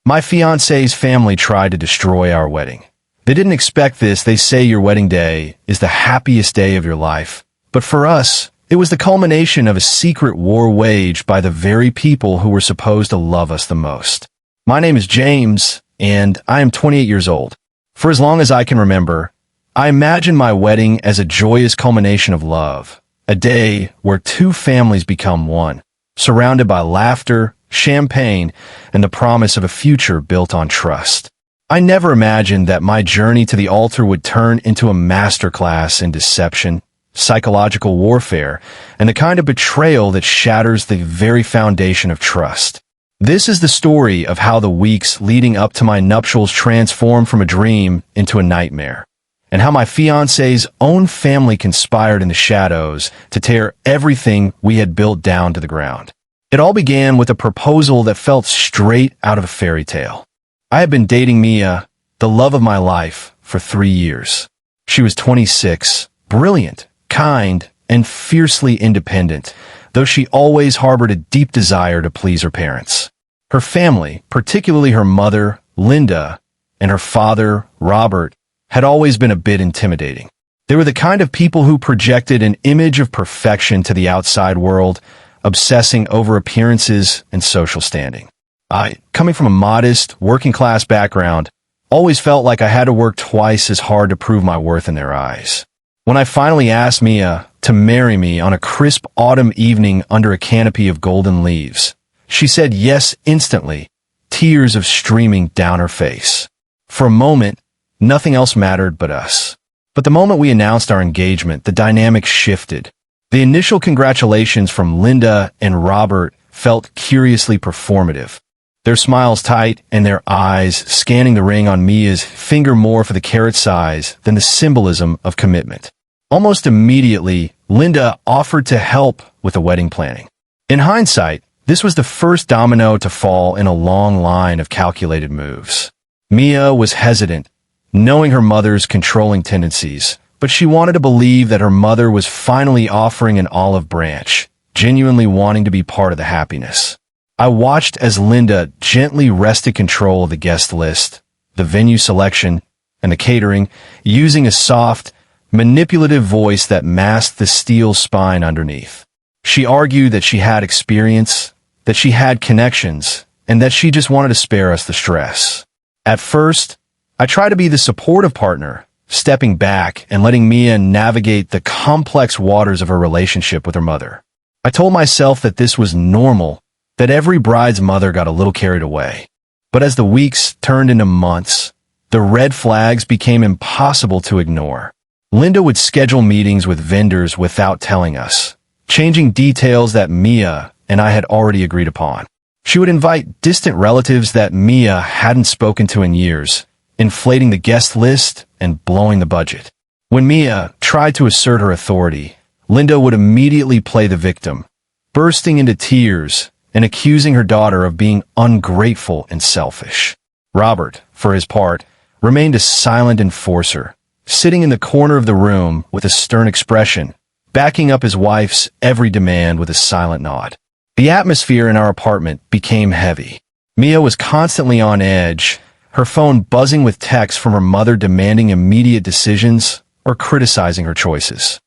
My fiancé's family tried to destroy our wedding. They didn't expect this. They say your wedding day is the happiest day of your life. But for us, it was the culmination of a secret war waged by the very people who were supposed to love us the most. My name is James, and I am 28 years old. For as long as I can remember, I imagine my wedding as a joyous culmination of love, a day where two families become one, surrounded by laughter, champagne, and the promise of a future built on trust. I never imagined that my journey to the altar would turn into a masterclass in deception, psychological warfare, and the kind of betrayal that shatters the very foundation of trust. This is the story of how the weeks leading up to my nuptials transformed from a dream into a nightmare, and how my fiancé's own family conspired in the shadows to tear everything we had built down to the ground. It all began with a proposal that felt straight out of a fairy tale. I had been dating Mia, the love of my life, for 3 years. She was 26, brilliant, kind, and fiercely independent, though she always harbored a deep desire to please her parents. Her family, particularly her mother, Linda, and her father, Robert, had always been a bit intimidating. They were the kind of people who projected an image of perfection to the outside world, obsessing over appearances and social standing. I, coming from a modest, working-class background, always felt like I had to work twice as hard to prove my worth in their eyes. When I finally asked Mia to marry me on a crisp autumn evening under a canopy of golden leaves, she said yes instantly, tears of streaming down her face. For a moment, nothing else mattered but us. But the moment we announced our engagement, the dynamic shifted. The initial congratulations from Linda and Robert felt curiously performative, their smiles tight and their eyes scanning the ring on Mia's finger more for the carat size than the symbolism of commitment. Almost immediately, Linda offered to help with the wedding planning. In hindsight, this was the first domino to fall in a long line of calculated moves. Mia was hesitant, knowing her mother's controlling tendencies, but she wanted to believe that her mother was finally offering an olive branch, genuinely wanting to be part of the happiness. I watched as Linda gently wrested control of the guest list, the venue selection, and the catering, using a soft, manipulative voice that masked the steel spine underneath. She argued that she had experience, that she had connections, and that she just wanted to spare us the stress. At first, I tried to be the supportive partner, stepping back and letting Mia navigate the complex waters of her relationship with her mother. I told myself that this was normal, that every bride's mother got a little carried away. But as the weeks turned into months, the red flags became impossible to ignore. Linda would schedule meetings with vendors without telling us, changing details that Mia and I had already agreed upon. She would invite distant relatives that Mia hadn't spoken to in years, inflating the guest list and blowing the budget. When Mia tried to assert her authority, Linda would immediately play the victim, bursting into tears and accusing her daughter of being ungrateful and selfish. Robert, for his part, remained a silent enforcer, sitting in the corner of the room with a stern expression, backing up his wife's every demand with a silent nod. The atmosphere in our apartment became heavy. Mia was constantly on edge, her phone buzzing with texts from her mother demanding immediate decisions or criticizing her choices.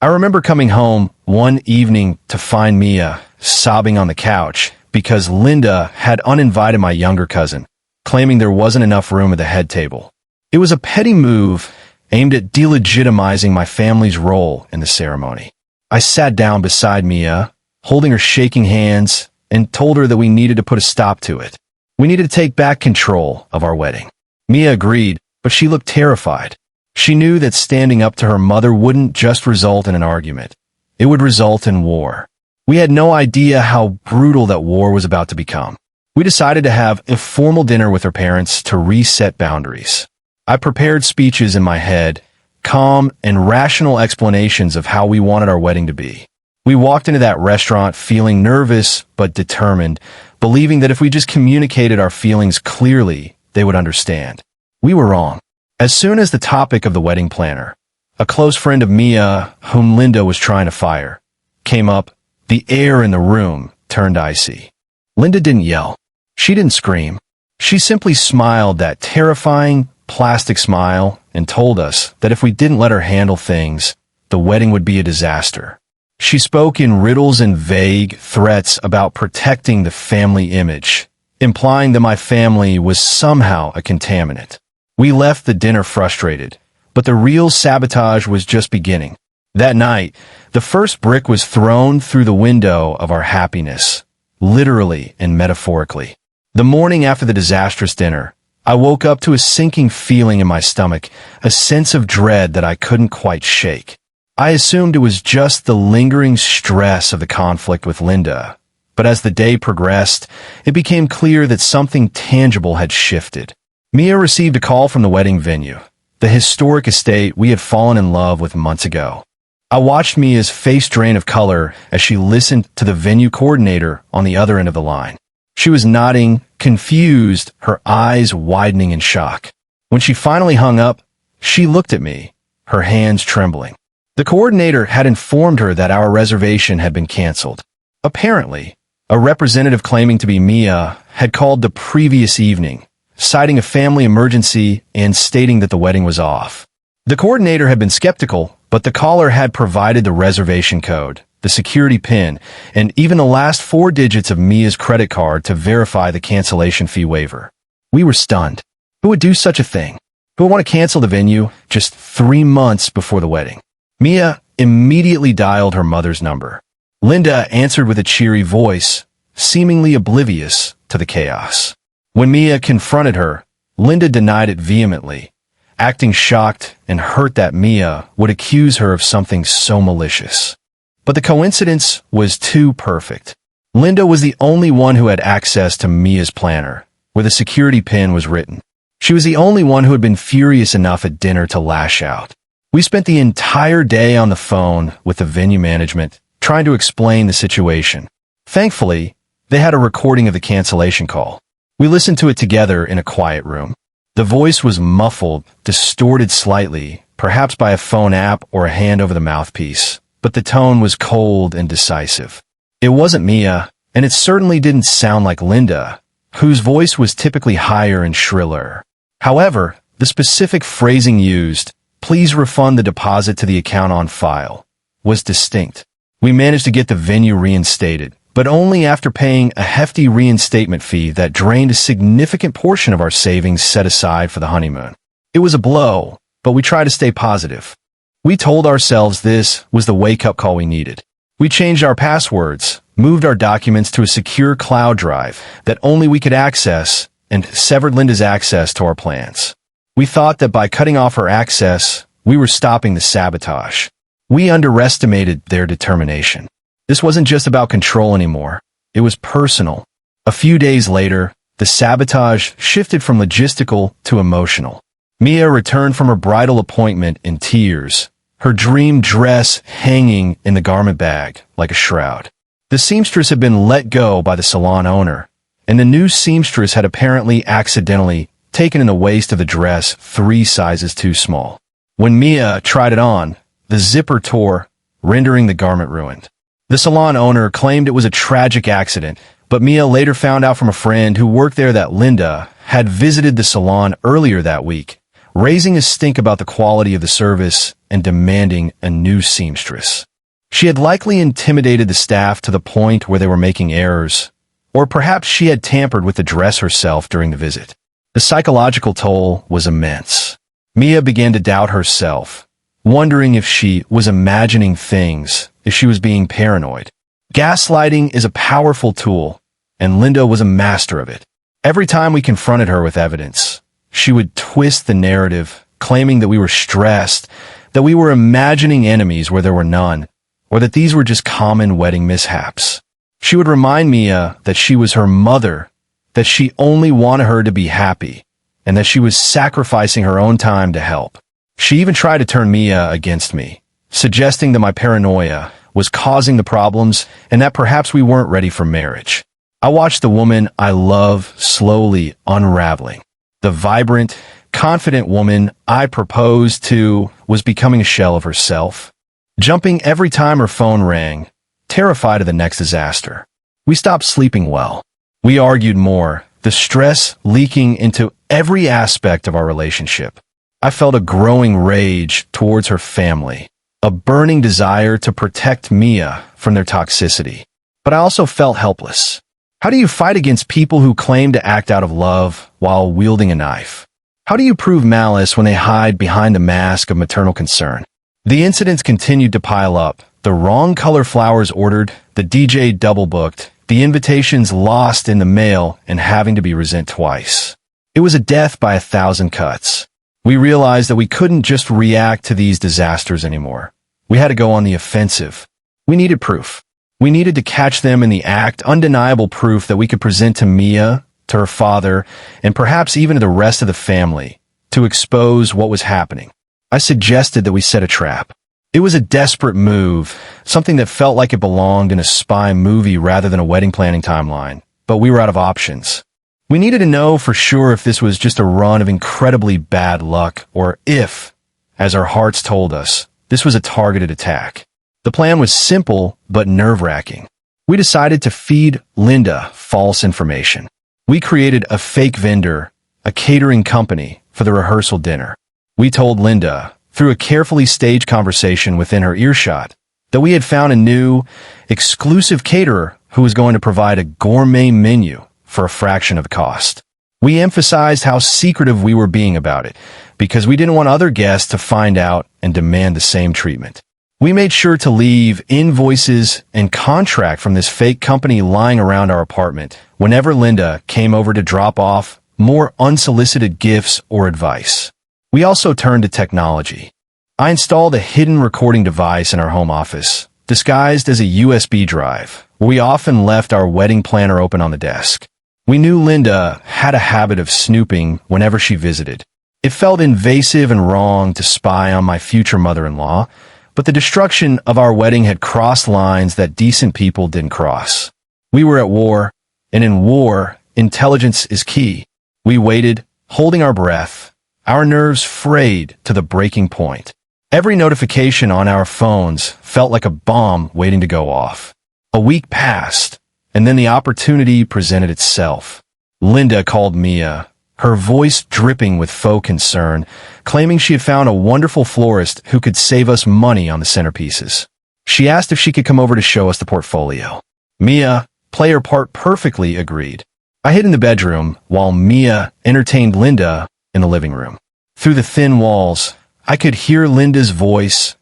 I remember coming home one evening to find Mia sobbing on the couch because Linda had uninvited my younger cousin, claiming there wasn't enough room at the head table. It was a petty move aimed at delegitimizing my family's role in the ceremony. I sat down beside Mia, holding her shaking hands, and told her that we needed to put a stop to it. We needed to take back control of our wedding. Mia agreed, but she looked terrified. She knew that standing up to her mother wouldn't just result in an argument. It would result in war. We had no idea how brutal that war was about to become. We decided to have a formal dinner with her parents to reset boundaries. I prepared speeches in my head, calm and rational explanations of how we wanted our wedding to be. We walked into that restaurant feeling nervous but determined, believing that if we just communicated our feelings clearly, they would understand. We were wrong. As soon as the topic of the wedding planner, a close friend of Mia, whom Linda was trying to fire, came up, the air in the room turned icy. Linda didn't yell. She didn't scream. She simply smiled that terrifying, plastic smile and told us that if we didn't let her handle things, the wedding would be a disaster. She spoke in riddles and vague threats about protecting the family image, implying that my family was somehow a contaminant. We left the dinner frustrated, but the real sabotage was just beginning. That night, the first brick was thrown through the window of our happiness, literally and metaphorically. The morning after the disastrous dinner, I woke up to a sinking feeling in my stomach, a sense of dread that I couldn't quite shake. I assumed it was just the lingering stress of the conflict with Linda, but as the day progressed, it became clear that something tangible had shifted. Mia received a call from the wedding venue, the historic estate we had fallen in love with months ago. I watched Mia's face drain of color as she listened to the venue coordinator on the other end of the line. She was nodding, confused, her eyes widening in shock. When she finally hung up, she looked at me, her hands trembling. The coordinator had informed her that our reservation had been canceled. Apparently, a representative claiming to be Mia had called the previous evening, citing a family emergency and stating that the wedding was off. The coordinator had been skeptical, but the caller had provided the reservation code, the security PIN, and even the last 4 digits of Mia's credit card to verify the cancellation fee waiver. We were stunned. Who would do such a thing? Who would want to cancel the venue just 3 months before the wedding? Mia immediately dialed her mother's number. Linda answered with a cheery voice, seemingly oblivious to the chaos. When Mia confronted her, Linda denied it vehemently, acting shocked and hurt that Mia would accuse her of something so malicious. But the coincidence was too perfect. Linda was the only one who had access to Mia's planner, where the security pin was written. She was the only one who had been furious enough at dinner to lash out. We spent the entire day on the phone with the venue management, trying to explain the situation. Thankfully, they had a recording of the cancellation call. We listened to it together in a quiet room. The voice was muffled, distorted slightly, perhaps by a phone app or a hand over the mouthpiece, but the tone was cold and decisive. It wasn't Mia, and it certainly didn't sound like Linda, whose voice was typically higher and shriller. However, the specific phrasing used, "Please refund the deposit to the account on file," was distinct. We managed to get the venue reinstated, but only after paying a hefty reinstatement fee that drained a significant portion of our savings set aside for the honeymoon. It was a blow, but we tried to stay positive. We told ourselves this was the wake-up call we needed. We changed our passwords, moved our documents to a secure cloud drive that only we could access, and severed Linda's access to our plans. We thought that by cutting off her access, we were stopping the sabotage. We underestimated their determination. This wasn't just about control anymore. It was personal. A few days later, the sabotage shifted from logistical to emotional. Mia returned from her bridal appointment in tears, her dream dress hanging in the garment bag like a shroud. The seamstress had been let go by the salon owner, and the new seamstress had apparently accidentally taken in the waist of the dress 3 sizes too small. When Mia tried it on, the zipper tore, rendering the garment ruined. The salon owner claimed it was a tragic accident, but Mia later found out from a friend who worked there that Linda had visited the salon earlier that week, raising a stink about the quality of the service and demanding a new seamstress. She had likely intimidated the staff to the point where they were making errors, or perhaps she had tampered with the dress herself during the visit. The psychological toll was immense. Mia began to doubt herself, wondering if she was imagining things, if she was being paranoid. Gaslighting is a powerful tool, and Linda was a master of it. Every time we confronted her with evidence, she would twist the narrative, claiming that we were stressed, that we were imagining enemies where there were none, or that these were just common wedding mishaps. She would remind Mia that she was her mother, that she only wanted her to be happy, and that she was sacrificing her own time to help. She even tried to turn Mia against me, suggesting that my paranoia was causing the problems and that perhaps we weren't ready for marriage. I watched the woman I love slowly unraveling. The vibrant, confident woman I proposed to was becoming a shell of herself, jumping every time her phone rang, terrified of the next disaster. We stopped sleeping well. We argued more, the the stress leaking into every aspect of our relationship. I felt a growing rage towards her family, a burning desire to protect Mia from their toxicity. But I also felt helpless. How do you fight against people who claim to act out of love while wielding a knife? How do you prove malice when they hide behind the mask of maternal concern? The incidents continued to pile up. The wrong color flowers ordered, the DJ double booked, the invitations lost in the mail and having to be resent twice. It was a death by 1,000 cuts. We realized that we couldn't just react to these disasters anymore. We had to go on the offensive. We needed proof. We needed to catch them in the act, undeniable proof that we could present to Mia, to her father, and perhaps even to the rest of the family, to expose what was happening. I suggested that we set a trap. It was a desperate move, something that felt like it belonged in a spy movie rather than a wedding planning timeline, but we were out of options. We needed to know for sure if this was just a run of incredibly bad luck, or if, as our hearts told us, this was a targeted attack. The plan was simple but nerve-wracking. We decided to feed Linda false information. We created a fake vendor, a catering company, for the rehearsal dinner. We told Linda, through a carefully staged conversation within her earshot, that we had found a new, exclusive caterer who was going to provide a gourmet menu for a fraction of the cost. We emphasized how secretive we were being about it, because we didn't want other guests to find out and demand the same treatment. We made sure to leave invoices and contract from this fake company lying around our apartment whenever Linda came over to drop off more unsolicited gifts or advice. We also turned to technology. I installed a hidden recording device in our home office, disguised as a USB drive, where we often left our wedding planner open on the desk. We knew Linda had a habit of snooping whenever she visited. It felt invasive and wrong to spy on my future mother-in-law, but the destruction of our wedding had crossed lines that decent people didn't cross. We were at war, and in war, intelligence is key. We waited, holding our breath, our nerves frayed to the breaking point. Every notification on our phones felt like a bomb waiting to go off. A week passed, and then the opportunity presented itself. Linda called Mia, her voice dripping with faux concern, claiming she had found a wonderful florist who could save us money on the centerpieces. She asked if she could come over to show us the portfolio. Mia, play her part perfectly, agreed. I hid in the bedroom while Mia entertained Linda in the living room. Through the thin walls, I could hear Linda's voice,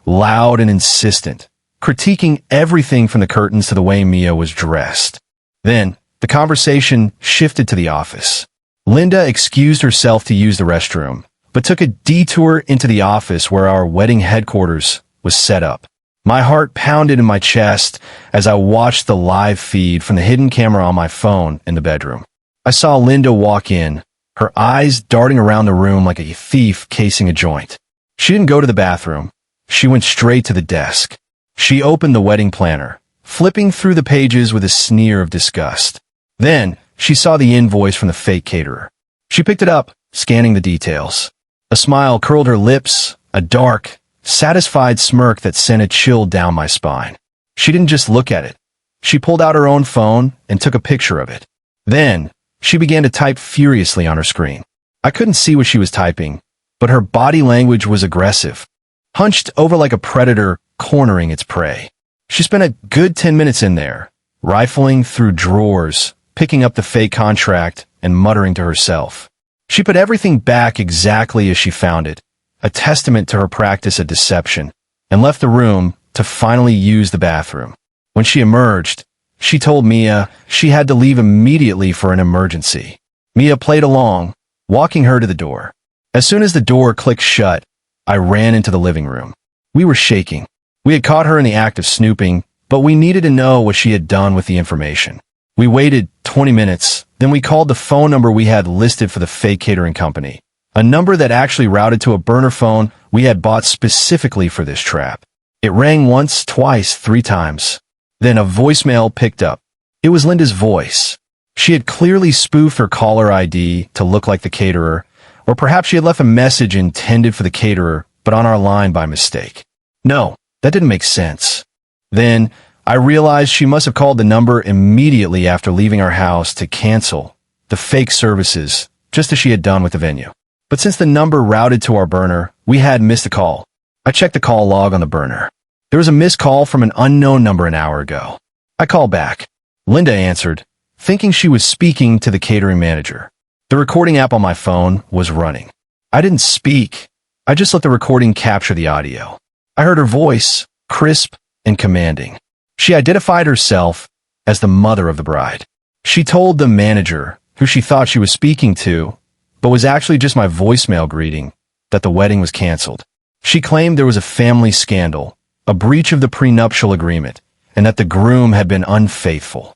loud and insistent, critiquing everything from the curtains to the way Mia was dressed. Then, the conversation shifted to the office. Linda excused herself to use the restroom, but took a detour into the office where our wedding headquarters was set up. My heart pounded in my chest as I watched the live feed from the hidden camera on my phone in the bedroom. I saw Linda walk in, her eyes darting around the room like a thief casing a joint. She didn't go to the bathroom. She went straight to the desk. She opened the wedding planner, flipping through the pages with a sneer of disgust. Then, she saw the invoice from the fake caterer. She picked it up, scanning the details. A smile curled her lips, a dark, satisfied smirk that sent a chill down my spine. She didn't just look at it. She pulled out her own phone and took a picture of it. Then, she began to type furiously on her screen. I couldn't see what she was typing, but her body language was aggressive, hunched over like a predator cornering its prey. She spent a good 10 minutes in there, rifling through drawers, picking up the fake contract, and muttering to herself. She put everything back exactly as she found it, a testament to her practice at deception, and left the room to finally use the bathroom. When she emerged, she told Mia she had to leave immediately for an emergency. Mia played along, walking her to the door. As soon as the door clicked shut, I ran into the living room. We were shaking. We had caught her in the act of snooping, but we needed to know what she had done with the information. We waited 20 minutes, then we called the phone number we had listed for the fake catering company, a number that actually routed to a burner phone we had bought specifically for this trap. It rang once, twice, 3 times. Then a voicemail picked up. It was Linda's voice. She had clearly spoofed her caller ID to look like the caterer, or perhaps she had left a message intended for the caterer, but on our line by mistake. No, that didn't make sense. Then, I realized she must have called the number immediately after leaving our house to cancel the fake services, just as she had done with the venue. But since the number routed to our burner, we had missed a call. I checked the call log on the burner. There was a missed call from an unknown number an hour ago. I called back. Linda answered, thinking she was speaking to the catering manager. The recording app on my phone was running. I didn't speak. I just let the recording capture the audio. I heard her voice, crisp and commanding. She identified herself as the mother of the bride. She told the manager, who she thought she was speaking to, but was actually just my voicemail greeting, that the wedding was canceled. She claimed there was a family scandal, a breach of the prenuptial agreement, and that the groom had been unfaithful.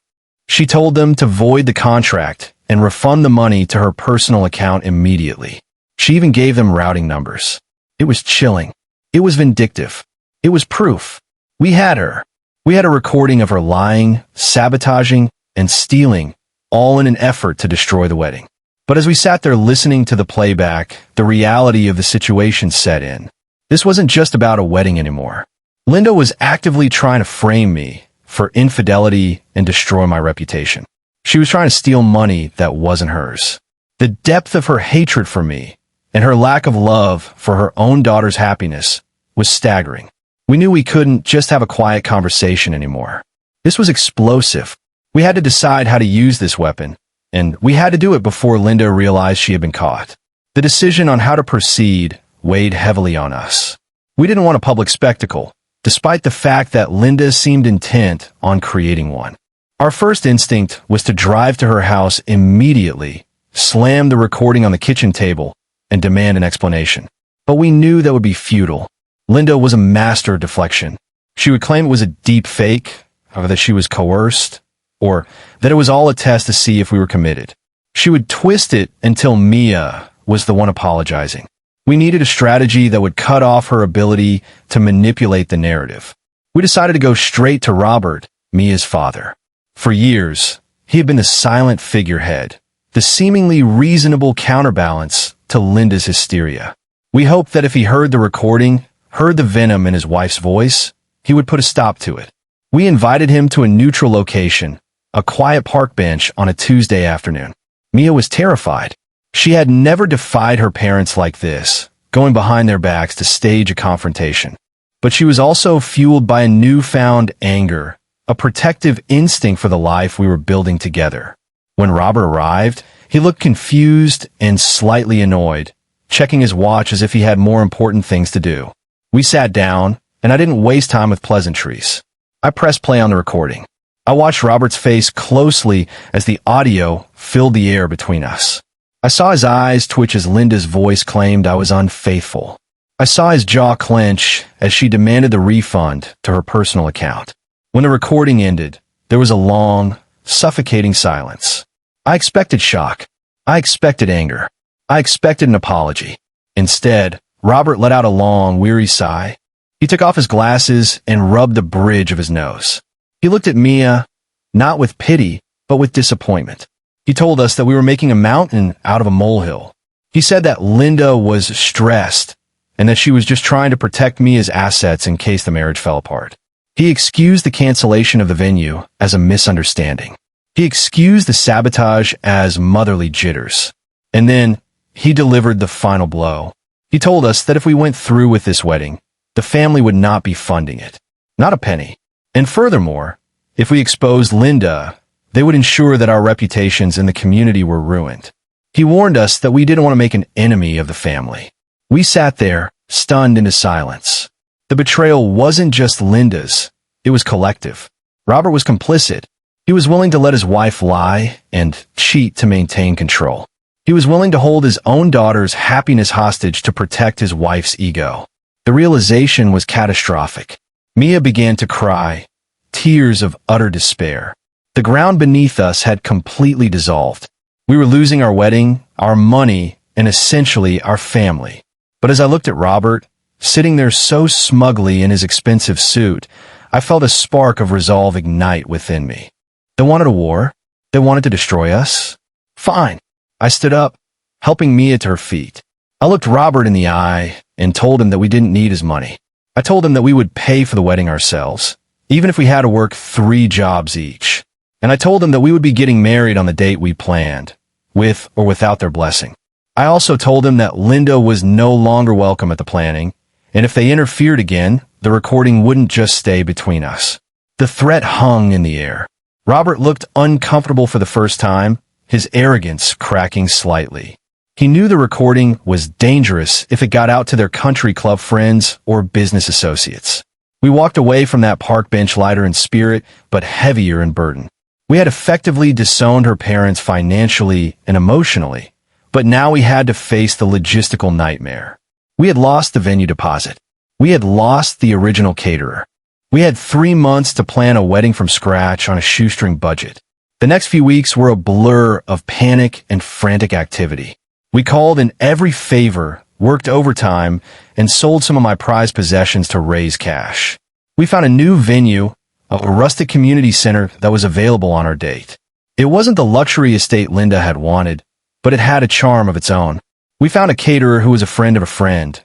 She told them to void the contract and refund the money to her personal account immediately. She even gave them routing numbers. It was chilling. It was vindictive. It was proof. We had her. We had a recording of her lying, sabotaging, and stealing, all in an effort to destroy the wedding. But as we sat there listening to the playback, the reality of the situation set in. This wasn't just about a wedding anymore. Linda was actively trying to frame me for infidelity and destroy my reputation. She was trying to steal money that wasn't hers. The depth of her hatred for me and her lack of love for her own daughter's happiness was staggering. We knew we couldn't just have a quiet conversation anymore. This was explosive. We had to decide how to use this weapon, and we had to do it before Linda realized she had been caught. The decision on how to proceed weighed heavily on us. We didn't want a public spectacle, despite the fact that Linda seemed intent on creating one. Our first instinct was to drive to her house immediately, slam the recording on the kitchen table, and demand an explanation. But we knew that would be futile. Linda was a master of deflection. She would claim it was a deep fake, or that she was coerced, or that it was all a test to see if we were committed. She would twist it until Mia was the one apologizing. We needed a strategy that would cut off her ability to manipulate the narrative. We decided to go straight to Robert, Mia's father. For years, he had been the silent figurehead, the seemingly reasonable counterbalance to Linda's hysteria. We hoped that if he heard the recording, heard the venom in his wife's voice, he would put a stop to it. We invited him to a neutral location, a quiet park bench on a Tuesday afternoon. Mia was terrified. She had never defied her parents like this, going behind their backs to stage a confrontation. But she was also fueled by a newfound anger, a protective instinct for the life we were building together. When Robert arrived, he looked confused and slightly annoyed, checking his watch as if he had more important things to do. We sat down, and I didn't waste time with pleasantries. I pressed play on the recording. I watched Robert's face closely as the audio filled the air between us. I saw his eyes twitch as Linda's voice claimed I was unfaithful. I saw his jaw clench as she demanded the refund to her personal account. When the recording ended, there was a long, suffocating silence. I expected shock. I expected anger. I expected an apology. Instead, Robert let out a long, weary sigh. He took off his glasses and rubbed the bridge of his nose. He looked at Mia, not with pity, but with disappointment. He told us that we were making a mountain out of a molehill. He said that Linda was stressed and that she was just trying to protect Mia's assets in case the marriage fell apart. He excused the cancellation of the venue as a misunderstanding. He excused the sabotage as motherly jitters. And then he delivered the final blow. He told us that if we went through with this wedding, the family would not be funding it. Not a penny. And furthermore, if we exposed Linda, they would ensure that our reputations in the community were ruined. He warned us that we didn't want to make an enemy of the family. We sat there, stunned into silence. The betrayal wasn't just Linda's, it was collective. Robert was complicit. He was willing to let his wife lie and cheat to maintain control. He was willing to hold his own daughter's happiness hostage to protect his wife's ego. The realization was catastrophic. Mia began to cry, tears of utter despair. The ground beneath us had completely dissolved. We were losing our wedding, our money, and essentially our family. But as I looked at Robert, sitting there so smugly in his expensive suit, I felt a spark of resolve ignite within me. They wanted a war? They wanted to destroy us? Fine. I stood up, helping Mia to her feet. I looked Robert in the eye and told him that we didn't need his money. I told him that we would pay for the wedding ourselves, even if we had to work 3 jobs each. And I told him that we would be getting married on the date we planned, with or without their blessing. I also told them that Linda was no longer welcome at the planning, and if they interfered again, the recording wouldn't just stay between us. The threat hung in the air. Robert looked uncomfortable for the first time, his arrogance cracking slightly. He knew the recording was dangerous if it got out to their country club friends or business associates. We walked away from that park bench lighter in spirit, but heavier in burden. We had effectively disowned her parents financially and emotionally, but now we had to face the logistical nightmare. We had lost the venue deposit. We had lost the original caterer. We had 3 months to plan a wedding from scratch on a shoestring budget. The next few weeks were a blur of panic and frantic activity. We called in every favor, worked overtime, and sold some of my prized possessions to raise cash. We found a new venue, a rustic community center that was available on our date. It wasn't the luxury estate Linda had wanted, but it had a charm of its own. We found a caterer who was a friend of a friend,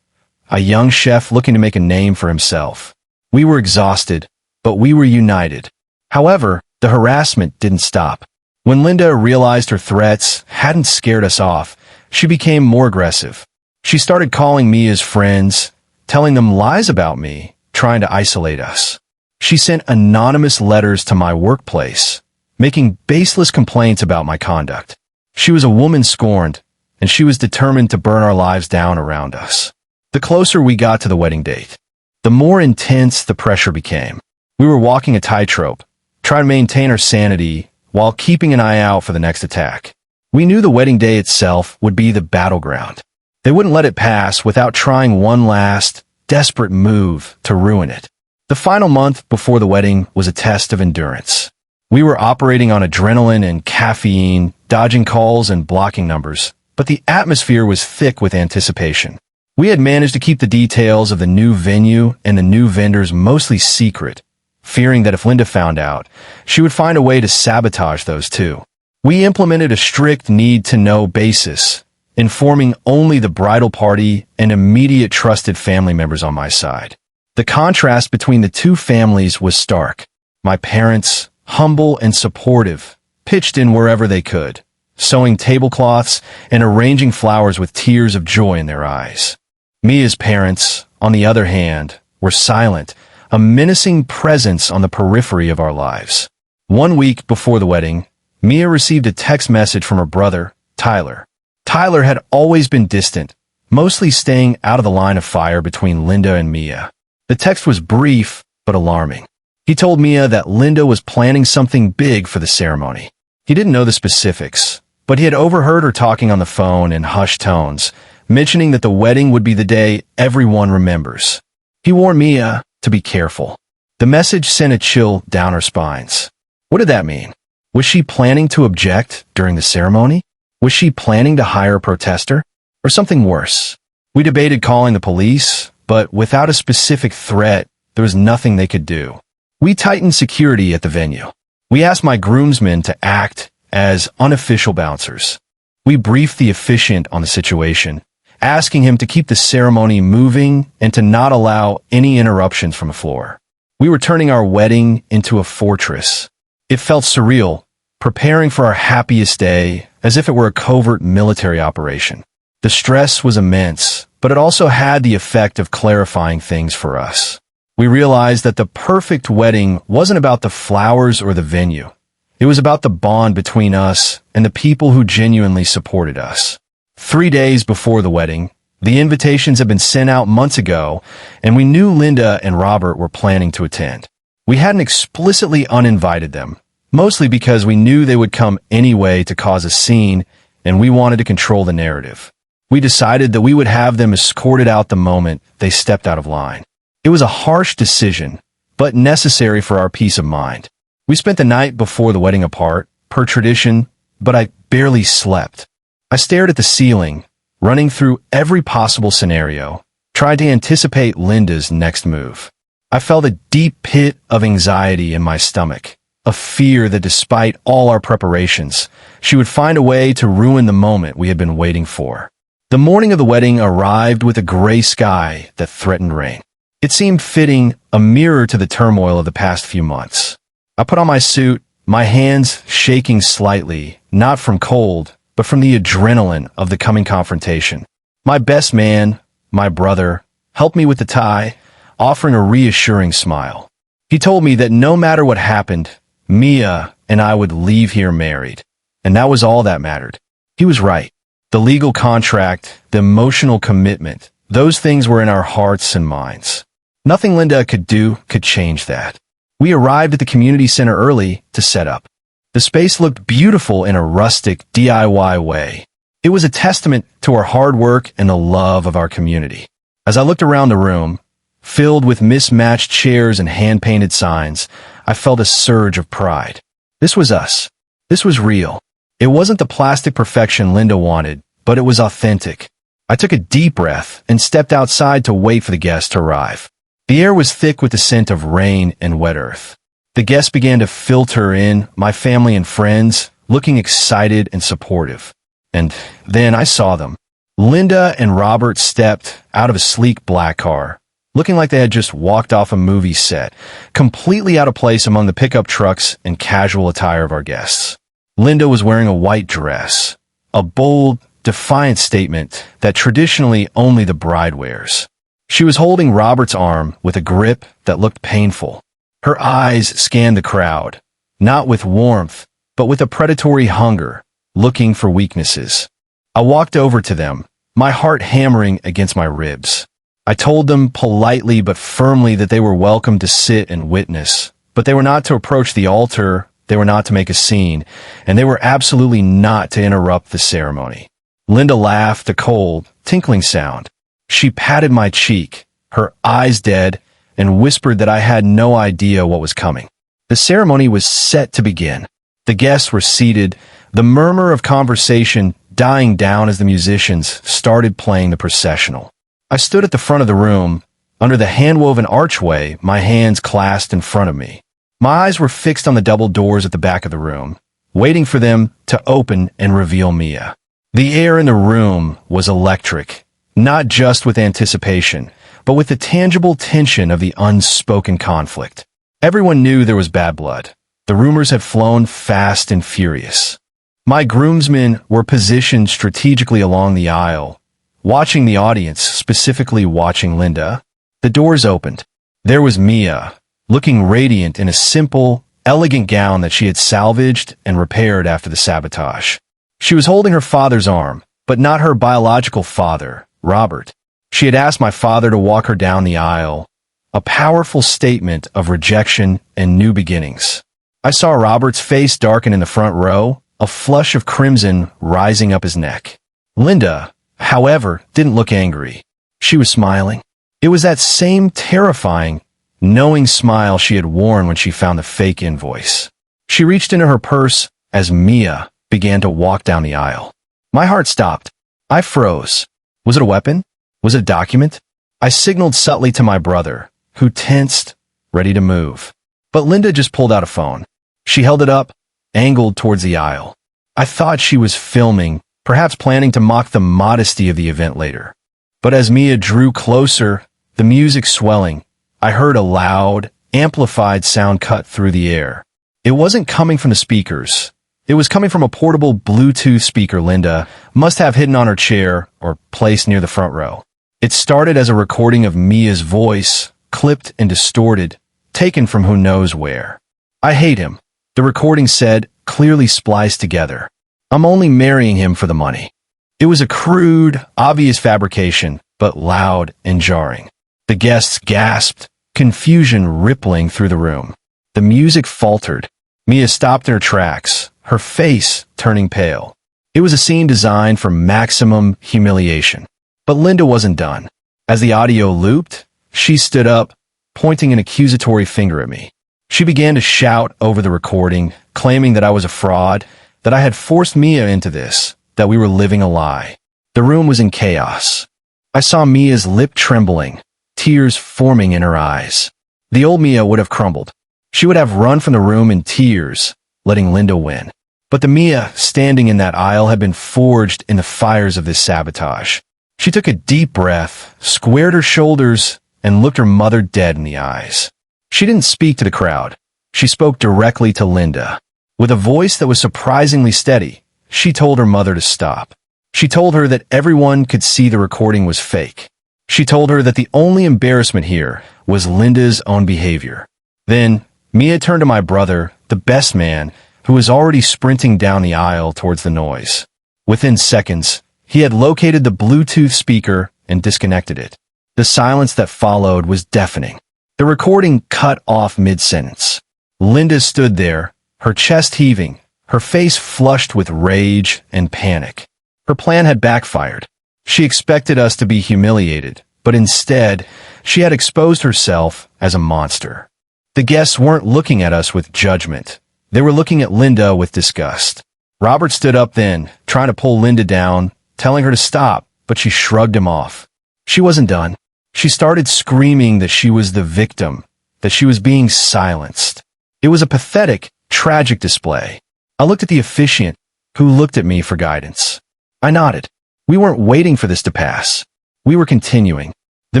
a young chef looking to make a name for himself. We were exhausted, but we were united. However, the harassment didn't stop. When Linda realized her threats hadn't scared us off, she became more aggressive. She started calling Mia's friends, telling them lies about me, trying to isolate us. She sent anonymous letters to my workplace, making baseless complaints about my conduct. She was a woman scorned, and she was determined to burn our lives down around us. The closer we got to the wedding date, the more intense the pressure became. We were walking a tightrope, trying to maintain our sanity while keeping an eye out for the next attack. We knew the wedding day itself would be the battleground. They wouldn't let it pass without trying one last, desperate move to ruin it. The final month before the wedding was a test of endurance. We were operating on adrenaline and caffeine, dodging calls and blocking numbers, but the atmosphere was thick with anticipation. We had managed to keep the details of the new venue and the new vendors mostly secret, fearing that if Linda found out, she would find a way to sabotage those too. We implemented a strict need-to-know basis, informing only the bridal party and immediate trusted family members on my side. The contrast between the two families was stark. My parents, humble and supportive, pitched in wherever they could, sewing tablecloths and arranging flowers with tears of joy in their eyes. Mia's parents, on the other hand, were silent, a menacing presence on the periphery of our lives. 1 week before the wedding, Mia received a text message from her brother, Tyler. Tyler had always been distant, mostly staying out of the line of fire between Linda and Mia. The text was brief, but alarming. He told Mia that Linda was planning something big for the ceremony. He didn't know the specifics, but he had overheard her talking on the phone in hushed tones, mentioning that the wedding would be the day everyone remembers. He warned Mia to be careful. The message sent a chill down our spines. What did that mean? Was she planning to object during the ceremony? Was she planning to hire a protester? Or something worse? We debated calling the police, but without a specific threat, there was nothing they could do. We tightened security at the venue. We asked my groomsmen to act as unofficial bouncers. We briefed the officiant on the situation, asking him to keep the ceremony moving and to not allow any interruptions from the floor. We were turning our wedding into a fortress. It felt surreal, preparing for our happiest day as if it were a covert military operation. The stress was immense, but it also had the effect of clarifying things for us. We realized that the perfect wedding wasn't about the flowers or the venue. It was about the bond between us and the people who genuinely supported us. 3 days before the wedding, the invitations had been sent out months ago, and we knew Linda and Robert were planning to attend. We hadn't explicitly uninvited them, mostly because we knew they would come anyway to cause a scene, and we wanted to control the narrative. We decided that we would have them escorted out the moment they stepped out of line. It was a harsh decision, but necessary for our peace of mind. We spent the night before the wedding apart, per tradition, but I barely slept. I stared at the ceiling, running through every possible scenario, trying to anticipate Linda's next move. I felt a deep pit of anxiety in my stomach, a fear that despite all our preparations, she would find a way to ruin the moment we had been waiting for. The morning of the wedding arrived with a gray sky that threatened rain. It seemed fitting, a mirror to the turmoil of the past few months. I put on my suit, my hands shaking slightly, not from cold, but from the adrenaline of the coming confrontation. My best man, my brother, helped me with the tie, offering a reassuring smile. He told me that no matter what happened, Mia and I would leave here married. And that was all that mattered. He was right. The legal contract, the emotional commitment, those things were in our hearts and minds. Nothing Linda could do could change that. We arrived at the community center early to set up. The space looked beautiful in a rustic, DIY way. It was a testament to our hard work and the love of our community. As I looked around the room, filled with mismatched chairs and hand-painted signs, I felt a surge of pride. This was us. This was real. It wasn't the plastic perfection Linda wanted, but it was authentic. I took a deep breath and stepped outside to wait for the guests to arrive. The air was thick with the scent of rain and wet earth. The guests began to filter in, my family and friends, looking excited and supportive. And then I saw them. Linda and Robert stepped out of a sleek black car, looking like they had just walked off a movie set, completely out of place among the pickup trucks and casual attire of our guests. Linda was wearing a white dress, a bold, defiant statement that traditionally only the bride wears. She was holding Robert's arm with a grip that looked painful. Her eyes scanned the crowd, not with warmth, but with a predatory hunger, looking for weaknesses. I walked over to them, my heart hammering against my ribs. I told them politely but firmly that they were welcome to sit and witness, but they were not to approach the altar, they were not to make a scene, and they were absolutely not to interrupt the ceremony. Linda laughed, a cold, tinkling sound. She patted my cheek, her eyes dead, and whispered that I had no idea what was coming. The ceremony was set to begin. The guests were seated, the murmur of conversation dying down as the musicians started playing the processional. I stood at the front of the room, under the hand-woven archway, my hands clasped in front of me. My eyes were fixed on the double doors at the back of the room, waiting for them to open and reveal Mia. The air in the room was electric, not just with anticipation, but with the tangible tension of the unspoken conflict. Everyone knew there was bad blood. The rumors had flown fast and furious. My groomsmen were positioned strategically along the aisle, watching the audience, specifically watching Linda. The doors opened. There was Mia, looking radiant in a simple, elegant gown that she had salvaged and repaired after the sabotage. She was holding her father's arm, but not her biological father, Robert. She had asked my father to walk her down the aisle, a powerful statement of rejection and new beginnings. I saw Robert's face darken in the front row, a flush of crimson rising up his neck. Linda, however, didn't look angry. She was smiling. It was that same terrifying, knowing smile she had worn when she found the fake invoice. She reached into her purse as Mia began to walk down the aisle. My heart stopped. I froze. Was it a weapon? Was it a document? I signaled subtly to my brother, who tensed, ready to move. But Linda just pulled out a phone. She held it up, angled towards the aisle. I thought she was filming, perhaps planning to mock the modesty of the event later. But as Mia drew closer, the music swelling, I heard a loud, amplified sound cut through the air. It wasn't coming from the speakers. It was coming from a portable Bluetooth speaker Linda must have hidden on her chair or placed near the front row. It started as a recording of Mia's voice, clipped and distorted, taken from who knows where. I hate him. The recording said, clearly spliced together. I'm only marrying him for the money. It was a crude, obvious fabrication, but loud and jarring. The guests gasped, confusion rippling through the room. The music faltered. Mia stopped in her tracks, her face turning pale. It was a scene designed for maximum humiliation. But Linda wasn't done. As the audio looped, she stood up, pointing an accusatory finger at me. She began to shout over the recording, claiming that I was a fraud, that I had forced Mia into this, that we were living a lie. The room was in chaos. I saw Mia's lip trembling, tears forming in her eyes. The old Mia would have crumbled. She would have run from the room in tears, letting Linda win. But the Mia standing in that aisle had been forged in the fires of this sabotage. She took a deep breath, squared her shoulders, and looked her mother dead in the eyes. She didn't speak to the crowd. She spoke directly to Linda. With a voice that was surprisingly steady, she told her mother to stop. She told her that everyone could see the recording was fake. She told her that the only embarrassment here was Linda's own behavior. Then, Mia turned to my brother, the best man, who was already sprinting down the aisle towards the noise. Within seconds, he had located the Bluetooth speaker and disconnected it. The silence that followed was deafening. The recording cut off mid-sentence. Linda stood there, her chest heaving, her face flushed with rage and panic. Her plan had backfired. She expected us to be humiliated, but instead, she had exposed herself as a monster. The guests weren't looking at us with judgment. They were looking at Linda with disgust. Robert stood up then, trying to pull Linda down, telling her to stop, but she shrugged him off. She wasn't done. She started screaming that she was the victim, that she was being silenced. It was a pathetic, tragic display. I looked at the officiant, who looked at me for guidance. I nodded. We weren't waiting for this to pass. We were continuing. The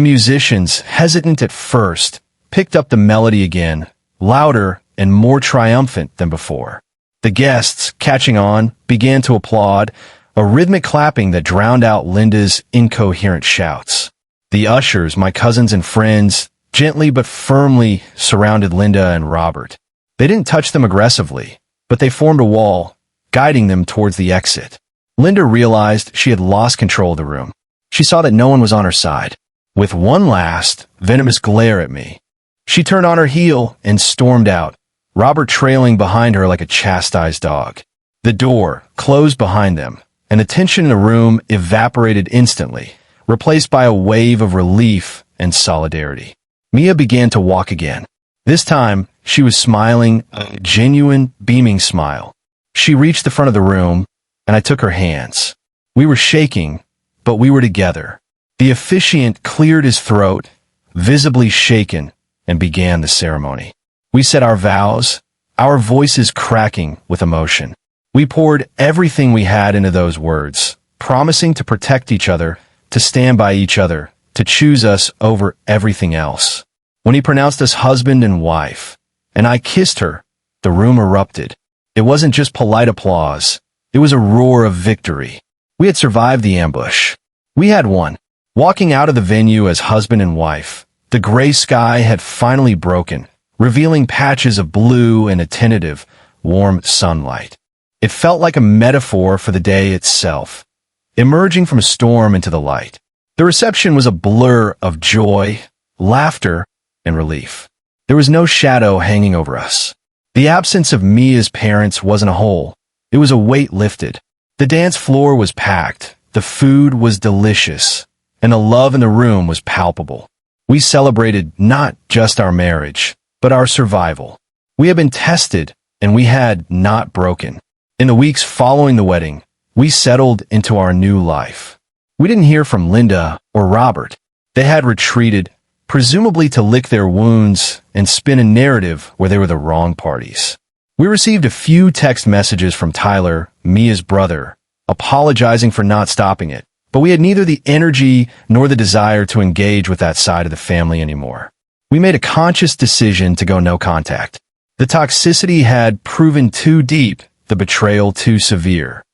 musicians, hesitant at first, picked up the melody again, louder and more triumphant than before. The guests, catching on, began to applaud, a rhythmic clapping that drowned out Linda's incoherent shouts. The ushers, my cousins and friends, gently but firmly surrounded Linda and Robert. They didn't touch them aggressively, but they formed a wall, guiding them towards the exit. Linda realized she had lost control of the room. She saw that no one was on her side. With one last, venomous glare at me, she turned on her heel and stormed out, Robert trailing behind her like a chastised dog. The door closed behind them, and the tension in the room evaporated instantly, replaced by a wave of relief and solidarity. Mia began to walk again. This time, she was smiling, a genuine, beaming smile. She reached the front of the room, and I took her hands. We were shaking, but we were together. The officiant cleared his throat, visibly shaken, and began the ceremony. We said our vows, our voices cracking with emotion. We poured everything we had into those words, promising to protect each other, to stand by each other, to choose us over everything else. When he pronounced us husband and wife, and I kissed her, the room erupted. It wasn't just polite applause. It was a roar of victory. We had survived the ambush. We had won. Walking out of the venue as husband and wife, the gray sky had finally broken, revealing patches of blue and a tentative, warm sunlight. It felt like a metaphor for the day itself, emerging from a storm into the light. The reception was a blur of joy, laughter, and relief. There was no shadow hanging over us. The absence of Mia's parents wasn't a hole. It was a weight lifted. The dance floor was packed, the food was delicious, and the love in the room was palpable. We celebrated not just our marriage, but our survival. We had been tested, and we had not broken. In the weeks following the wedding, we settled into our new life. We didn't hear from Linda or Robert. They had retreated, presumably to lick their wounds and spin a narrative where they were the wrong parties. We received a few text messages from Tyler, Mia's brother, apologizing for not stopping it, but we had neither the energy nor the desire to engage with that side of the family anymore. We made a conscious decision to go no contact. The toxicity had proven too deep, the betrayal too severe.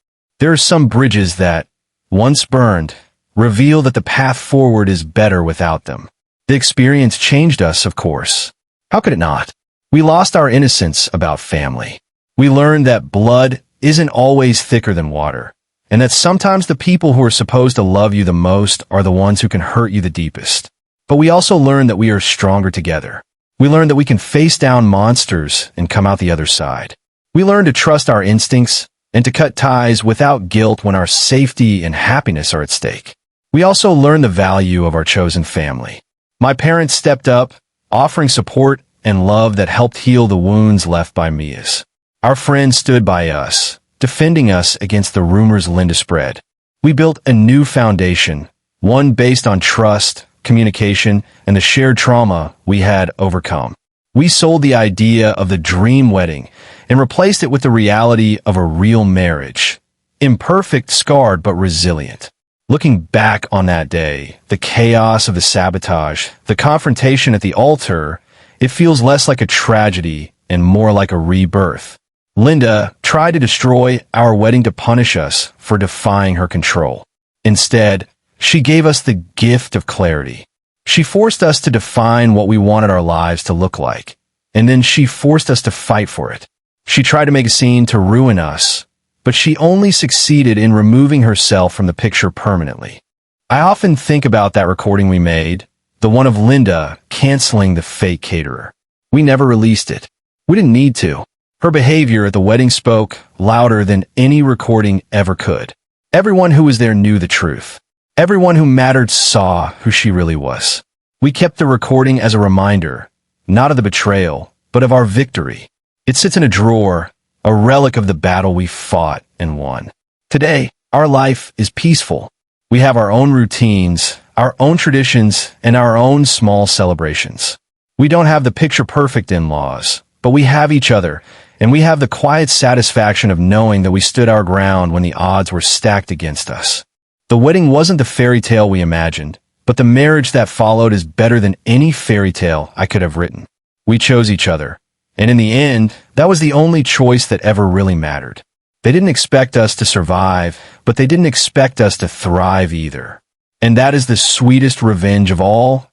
There are some bridges that, once burned, reveal that the path forward is better without them. The experience changed us, of course. How could it not? We lost our innocence about family. We learned that blood isn't always thicker than water, and that sometimes the people who are supposed to love you the most are the ones who can hurt you the deepest. But we also learned that we are stronger together. We learned that we can face down monsters and come out the other side. We learned to trust our instincts and to cut ties without guilt when our safety and happiness are at stake. We also learned the value of our chosen family. My parents stepped up, offering support and love that helped heal the wounds left by Mia's. Our friends stood by us, defending us against the rumors Linda spread. We built a new foundation, one based on trust, communication, and the shared trauma we had overcome. We sold the idea of the dream wedding and replaced it with the reality of a real marriage. Imperfect, scarred, but resilient. Looking back on that day, the chaos of the sabotage, the confrontation at the altar, it feels less like a tragedy and more like a rebirth. Linda tried to destroy our wedding to punish us for defying her control. Instead, she gave us the gift of clarity. She forced us to define what we wanted our lives to look like, and then she forced us to fight for it. She tried to make a scene to ruin us, but she only succeeded in removing herself from the picture permanently. I often think about that recording we made, the one of Linda canceling the fake caterer. We never released it. We didn't need to. Her behavior at the wedding spoke louder than any recording ever could. Everyone who was there knew the truth. Everyone who mattered saw who she really was. We kept the recording as a reminder, not of the betrayal, but of our victory. It sits in a drawer, a relic of the battle we fought and won. Today, our life is peaceful. We have our own routines, our own traditions, and our own small celebrations. We don't have the picture-perfect in-laws, but we have each other, and we have the quiet satisfaction of knowing that we stood our ground when the odds were stacked against us. The wedding wasn't the fairy tale we imagined, but the marriage that followed is better than any fairy tale I could have written. We chose each other, and in the end, that was the only choice that ever really mattered. They didn't expect us to survive, but they didn't expect us to thrive either. And that is the sweetest revenge of all,